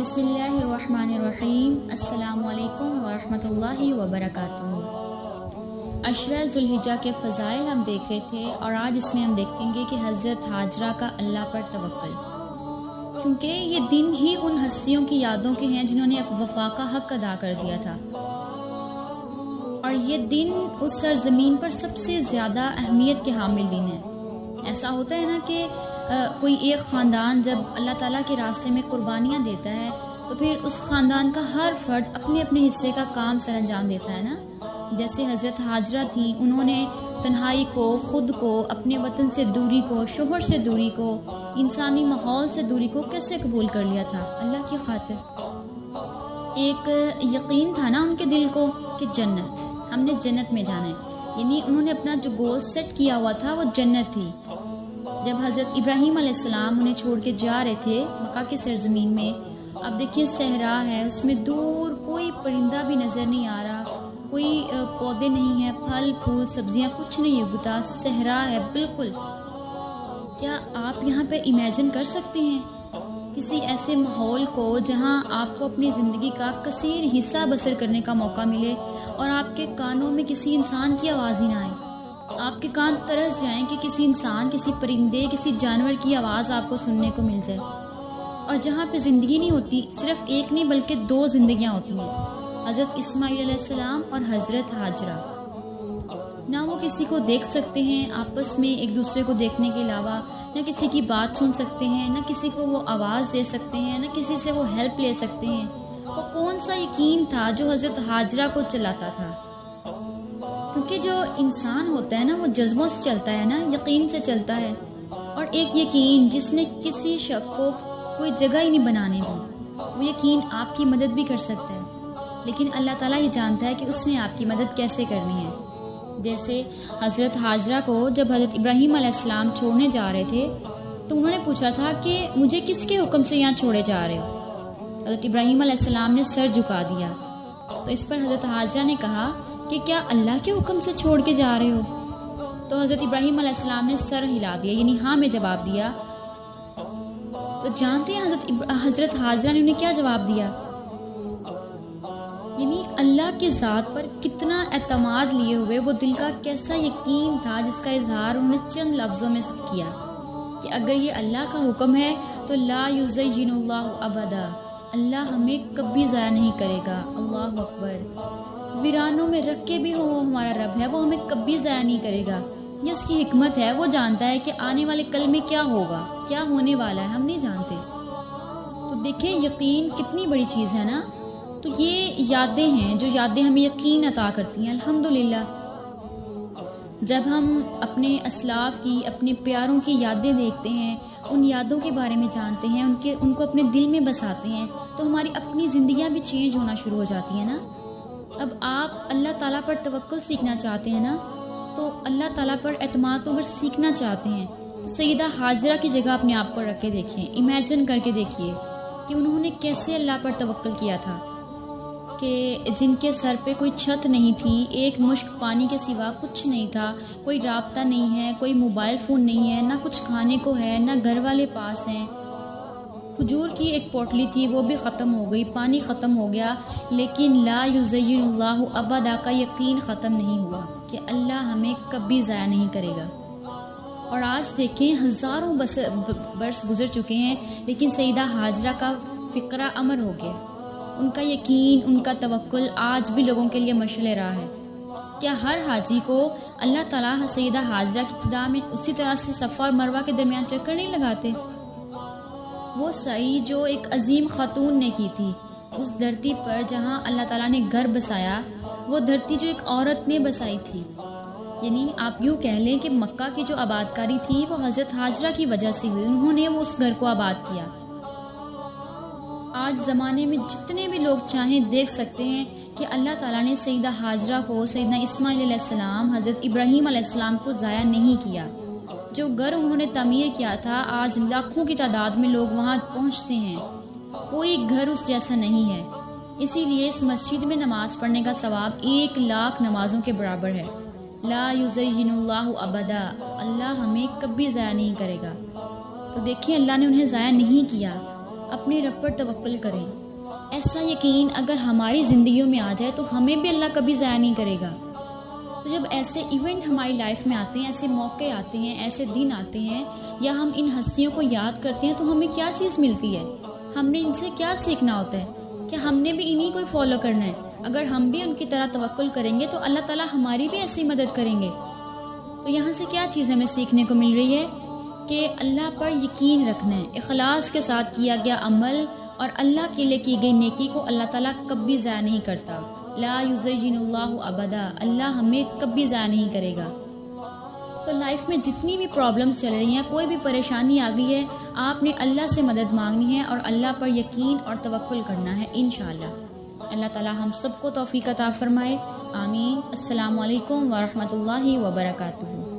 بسم اللہ الرحمن الرحیم۔ السلام علیکم ورحمۃ اللہ وبرکاتہ۔ عشرہ ذوالحجہ کے فضائل ہم دیکھ رہے تھے، اور آج اس میں ہم دیکھیں گے کہ حضرت ہاجرہ کا اللہ پر توکل، کیونکہ یہ دن ہی ان ہستیوں کی یادوں کے ہیں جنہوں نے وفا کا حق ادا کر دیا تھا، اور یہ دن اس سرزمین پر سب سے زیادہ اہمیت کے حامل دن ہے۔ ایسا ہوتا ہے نا کہ کوئی ایک خاندان جب اللہ تعالیٰ کے راستے میں قربانیاں دیتا ہے تو پھر اس خاندان کا ہر فرد اپنے اپنے حصے کا کام سر انجام دیتا ہے نا۔ جیسے حضرت ہاجرہ تھیں، انہوں نے تنہائی کو، خود کو، اپنے وطن سے دوری کو، شوہر سے دوری کو، انسانی ماحول سے دوری کو کیسے قبول کر لیا تھا؟ اللہ کی خاطر۔ ایک یقین تھا نا ان کے دل کو کہ جنت، ہم نے جنت میں جانا ہے، یعنی انہوں نے اپنا جو گول سیٹ کیا ہوا تھا وہ جنت تھی۔ جب حضرت ابراہیم علیہ السلام انہیں چھوڑ کے جا رہے تھے مکہ کی سرزمین میں، اب دیکھیے صحرا ہے، اس میں دور کوئی پرندہ بھی نظر نہیں آ رہا، کوئی پودے نہیں ہیں، پھل پھول سبزیاں کچھ نہیں اگتا، صحرا ہے بالکل۔ کیا آپ یہاں پہ امیجن کر سکتے ہیں کسی ایسے ماحول کو جہاں آپ کو اپنی زندگی کا کثیر حصہ بسر کرنے کا موقع ملے اور آپ کے کانوں میں کسی انسان کی آواز ہی نہ آئے؟ آپ کے کان ترس جائیں کہ کسی انسان، کسی پرندے، کسی جانور کی آواز آپ کو سننے کو مل جائے، اور جہاں پہ زندگی نہیں ہوتی، صرف ایک نہیں بلکہ دو زندگیاں ہوتی ہیں، حضرت اسماعیل علیہ السلام اور حضرت ہاجرہ۔ نہ وہ کسی کو دیکھ سکتے ہیں آپس میں ایک دوسرے کو دیکھنے کے علاوہ، نہ کسی کی بات سن سکتے ہیں، نہ کسی کو وہ آواز دے سکتے ہیں، نہ کسی سے وہ ہیلپ لے سکتے ہیں۔ وہ کون سا یقین تھا جو حضرت ہاجرہ کو چلاتا تھا؟ کیونکہ جو انسان ہوتا ہے نا وہ جذبوں سے چلتا ہے نا، یقین سے چلتا ہے، اور ایک یقین جس نے کسی شخص کو کوئی جگہ ہی نہیں بنانے دی، وہ یقین آپ کی مدد بھی کر سکتا ہے، لیکن اللہ تعالیٰ ہی جانتا ہے کہ اس نے آپ کی مدد کیسے کرنی ہے۔ جیسے حضرت ہاجرہ کو جب حضرت ابراہیم علیہ السلام چھوڑنے جا رہے تھے تو انہوں نے پوچھا تھا کہ مجھے کس کے حکم سے یہاں چھوڑے جا رہے ہو؟ حضرت ابراہیم علیہ السلام نے سر جھکا دیا، تو اس پر حضرت ہاجرہ نے کہا کہ کیا اللہ کے حکم سے چھوڑ کے جا رہے ہو؟ تو حضرت ابراہیم علیہ السلام نے سر ہلا دیا، یعنی ہاں میں جواب دیا۔ تو جانتے ہیں حضرت ہاجرہ نے انہیں کیا جواب دیا؟ یعنی اللہ کی ذات پر کتنا اعتماد لیے ہوئے وہ دل کا کیسا یقین تھا جس کا اظہار انہوں نے چند لفظوں میں کیا کہ اگر یہ اللہ کا حکم ہے تو لا یزین اللہ ابدا، اللہ ہمیں کبھی ضائع نہیں کرے گا۔ اللہ اکبر۔ ویرانوں میں رکھ کے بھی وہ ہمارا رب ہے، وہ ہمیں کبھی ضائع نہیں کرے گا۔ یہ اس کی حکمت ہے، وہ جانتا ہے کہ آنے والے کل میں کیا ہوگا، کیا ہونے والا ہے، ہم نہیں جانتے۔ تو دیکھیں یقین کتنی بڑی چیز ہے نا۔ تو یہ یادیں ہیں جو یادیں ہمیں یقین عطا کرتی ہیں، الحمدللہ۔ جب ہم اپنے اسلاف کی، اپنے پیاروں کی یادیں دیکھتے ہیں، ان یادوں کے بارے میں جانتے ہیں، ان کو اپنے دل میں بساتے ہیں، تو ہماری اپنی زندگیاں بھی چینج ہونا شروع ہو جاتی ہیں نا۔ اب آپ اللہ تعالیٰ پر توکل سیکھنا چاہتے ہیں نا، تو اللہ تعالیٰ پر اعتماد کو اگر سیکھنا چاہتے ہیں تو سیدہ ہاجرہ کی جگہ اپنے آپ کو رکھ کے دیکھیں، امیجن کر کے دیکھیے کہ انہوں نے کیسے اللہ پر توکل کیا تھا، کہ جن کے سر پہ کوئی چھت نہیں تھی، ایک مشک پانی کے سوا کچھ نہیں تھا، کوئی رابطہ نہیں ہے، کوئی موبائل فون نہیں ہے، نہ کچھ کھانے کو ہے، نہ گھر والے پاس ہیں۔ کھجور کی ایک پوٹلی تھی، وہ بھی ختم ہو گئی، پانی ختم ہو گیا، لیکن لا یزین اللہ ابدا کا یقین ختم نہیں ہوا کہ اللہ ہمیں کبھی ضائع نہیں کرے گا۔ اور آج دیکھیں ہزاروں برس گزر چکے ہیں، لیکن سیدہ ہاجرہ کا فقرہ امر ہو گیا، ان کا یقین، ان کا توکل آج بھی لوگوں کے لیے مشعل راہ ہے۔ کیا ہر حاجی کو اللہ تعالیٰ سیدہ ہاجرہ کی ابتدا میں اسی طرح سے صفا اور مروہ کے درمیان چکر نہیں لگاتے؟ وہ سعی جو ایک عظیم خاتون نے کی تھی اس دھرتی پر جہاں اللہ تعالیٰ نے گھر بسایا، وہ دھرتی جو ایک عورت نے بسائی تھی، یعنی آپ یوں کہہ لیں کہ مکہ کی جو آباد کاری تھی وہ حضرت ہاجرہ کی وجہ سے ہوئی، انہوں نے وہ اس گھر کو آباد کیا۔ آج زمانے میں جتنے بھی لوگ چاہیں دیکھ سکتے ہیں کہ اللہ تعالیٰ نے سیدہ ہاجرہ کو، سیدنا اسماعیل علیہ السلام، حضرت ابراہیم علیہ السلام کو ضائع نہیں کیا۔ جو گھر انہوں نے تعمیر کیا تھا، آج لاکھوں کی تعداد میں لوگ وہاں پہنچتے ہیں، کوئی گھر اس جیسا نہیں ہے۔ اسی لیے اس مسجد میں نماز پڑھنے کا ثواب 1,00,000 نمازوں کے برابر ہے۔ لا یزین اللہ ابدا، اللہ ہمیں کبھی ضائع نہیں کرے گا۔ تو دیکھیں اللہ نے انہیں ضائع نہیں کیا۔ اپنے رب پر توکل کریں۔ ایسا یقین اگر ہماری زندگیوں میں آ جائے تو ہمیں بھی اللہ کبھی ضائع نہیں کرے گا۔ تو جب ایسے ایونٹ ہماری لائف میں آتے ہیں، ایسے موقع آتے ہیں، ایسے دن آتے ہیں، یا ہم ان ہستیوں کو یاد کرتے ہیں، تو ہمیں کیا چیز ملتی ہے؟ ہم نے ان سے کیا سیکھنا ہوتا ہے؟ کہ ہم نے بھی انہی کو فالو کرنا ہے؟ اگر ہم بھی ان کی طرح توکل کریں گے تو اللہ تعالیٰ ہماری بھی ایسی مدد کریں گے۔ تو یہاں سے کیا چیز ہمیں سیکھنے کو مل رہی ہے؟ کہ اللہ پر یقین رکھنا ہے، اخلاص کے ساتھ کیا گیا عمل اور اللہ کے لیے کی گئی نیکی کو اللہ تعالیٰ کبھی ضائع نہیں کرتا۔ لا یضیع اللہ ابدا، اللہ ہمیں کبھی ضائع نہیں کرے گا۔ تو لائف میں جتنی بھی پرابلمس چل رہی ہیں، کوئی بھی پریشانی آ گئی ہے، آپ نے اللہ سے مدد مانگنی ہے اور اللہ پر یقین اور توکل کرنا ہے انشاءاللہ۔ اللہ تعالیٰ ہم سب کو توفیق عطا فرمائے، آمین۔ السلام علیکم ورحمۃ اللہ وبرکاتہ۔